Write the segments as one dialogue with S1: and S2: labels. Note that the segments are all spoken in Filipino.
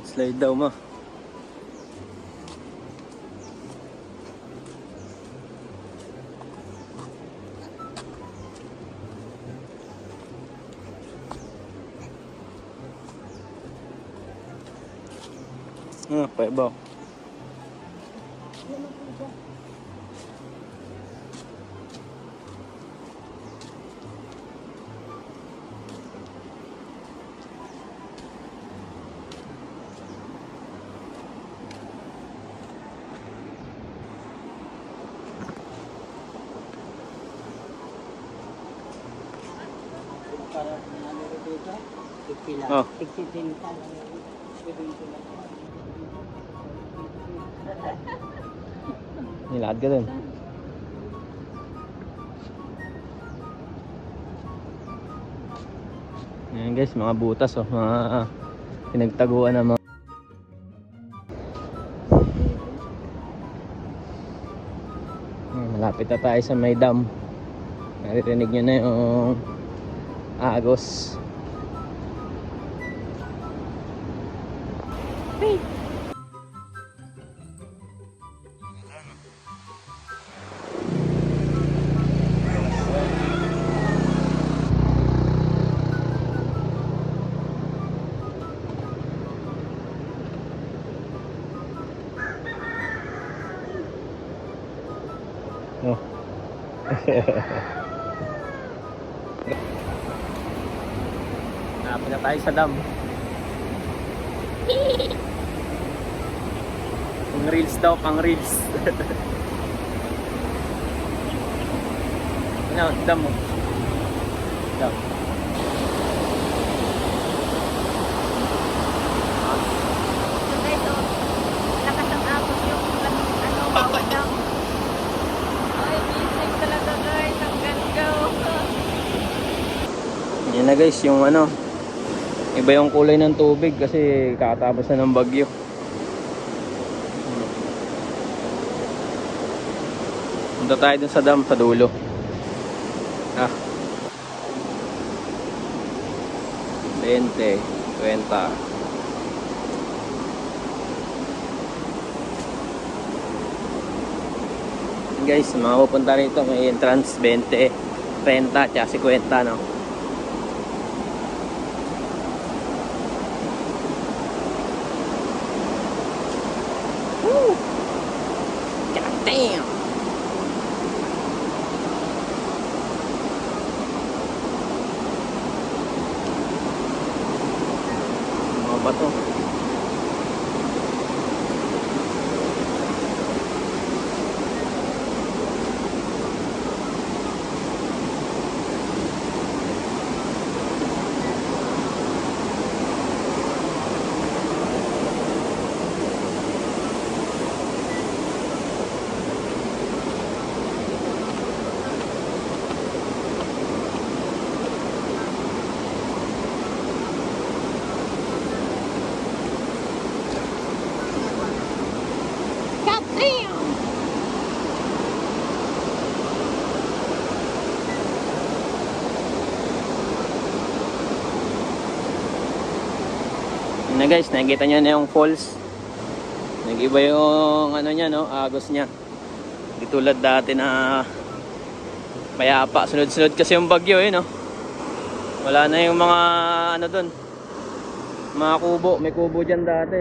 S1: Slide daw mo. Paibaw.
S2: Para nanalo dito, tigpila.
S1: Oh.
S2: Tigsitin ka.
S1: Nilakad ka dun. Ayan guys, mga butas oh, mga pinagtaguan ng mga malapit na tayo sa may dam. Naririnig nyo na yung agos. Oh. Napin na tayo sa dam. Pang reels daw, pang reels. Ano, dam mo. Dam.
S3: Guys, oh, lakas ang agos yung bawat dam. Ay, busy talaga guys, ang ganda.
S1: Yan na guys, yung iba yung kulay ng tubig kasi kakatapos na ng bagyo. Punta tayo dun sa dam, sa dulo. Ah. 20, 20. Guys, mapupunta rito may entrance 20, 30, tsaka 50, no? Woo! God damn! Mga bato.
S3: God damn!
S1: Yun na guys, nakikita nyo na yung falls. Nag-iba yung niya, no, agos niya. Di tulad dati na mayapa, sunod-sunod kasi yung bagyo no. Wala na yung mga doon. Mga kubo, may kubo diyan dati.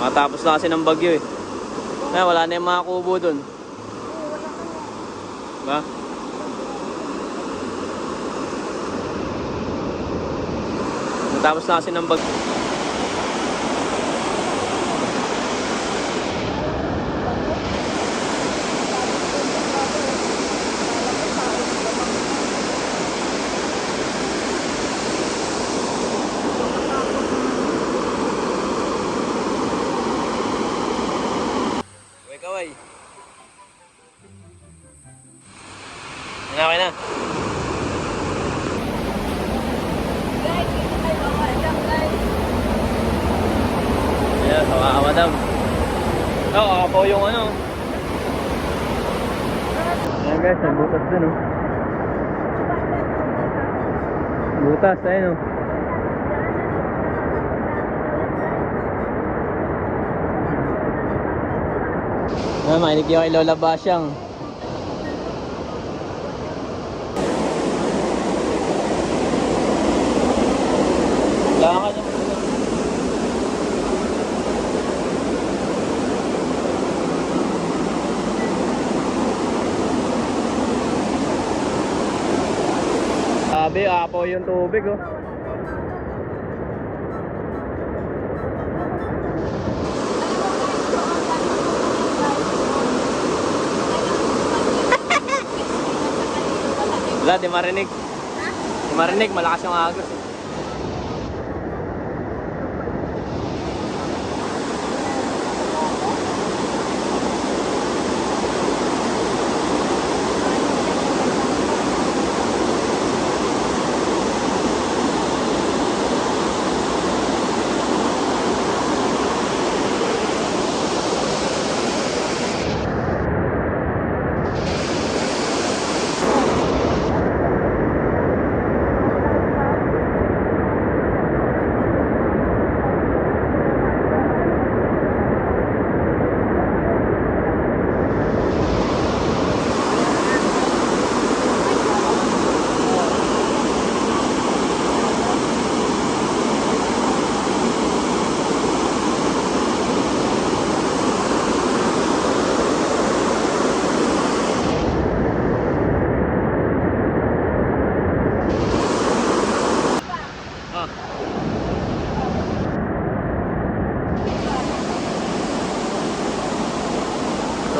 S1: Nakatapos na kasi ng bagyo wala na yung mga kubo doon. Diba? Natapos na kasi ng bagyo. Kaway. Okay na.
S3: Guys, dito tayo bawal dam guys.
S1: Ayan, kawawa daw. Kakapaw yung Ayan guys, nagbutas dun Butas, ayun o. Makinig kayo kay Lola Basyang. Kailangan ka naman. Sabi, apo yung tubig oh. Wala, di marinig. Di marinig, malakas yung agos.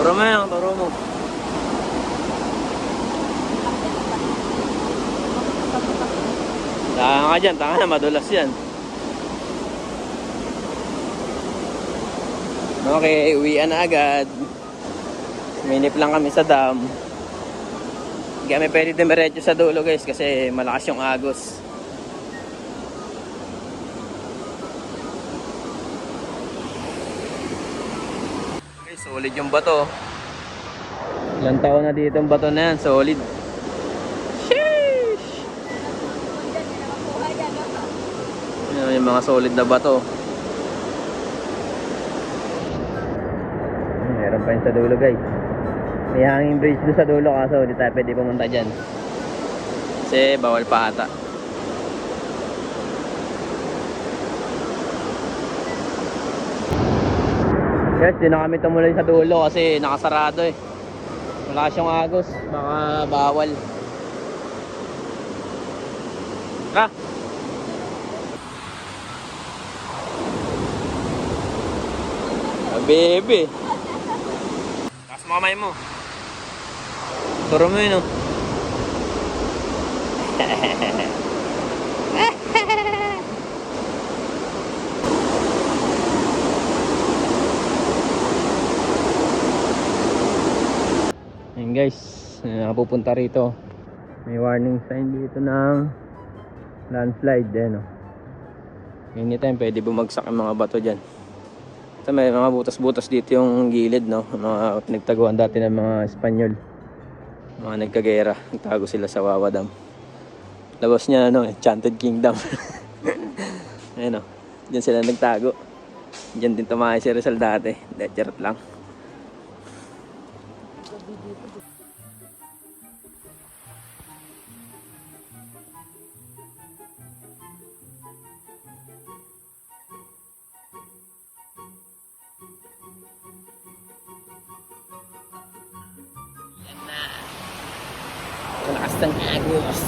S1: Turo mo yan, turo mo. Tanga ka dyan, tanga na, madulas yan. Okay, uwian na agad. Minip lang kami sa dam. Hindi kami pwede dumiretso sa dulo guys kasi malakas yung agos. Solid yung bato. Ilang taon na dito yung bato na yan. Solid. Sheesh! Yan yung mga solid na bato. Meron pa yun sa dulo guys. May hanging bridge doon sa dulo kaso hindi tayo pwede pumunta dyan. Kasi bawal pa ata. Guys, di na kami tumuloy sa dulo kasi nakasarado eh. Malakas yung agos, baka bawal. Ha? Bebe. Taas mo kamay mo. Turo mo yun oh. Ayan guys, pupunta rito. May warning sign dito ng landslide. Ayan o. Anytime pwede bumagsak yung mga bato dyan. Ito may mga butas-butas dito yung gilid no. Mga pinagtaguan dati ng mga Espanyol. Mga nagkagera. Nagtago sila sa Wawa Dam. Labas niya ano, Enchanted Kingdom. Ayan o. Diyan sila nagtago. Diyan din tumahay si Rizal dati. Charot lang. Lakas ng agos.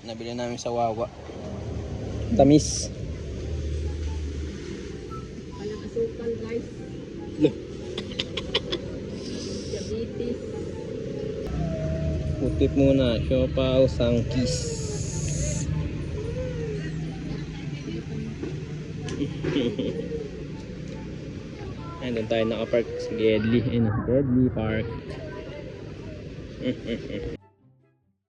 S1: Nabili namin sa Wawa. Tamis.
S3: Walang asukal guys. Diabetes.
S1: Putip muna. Siopaw, sangkis. Ayan, doon tayo nakapark sa Gedli. Ayun, Gedli Park.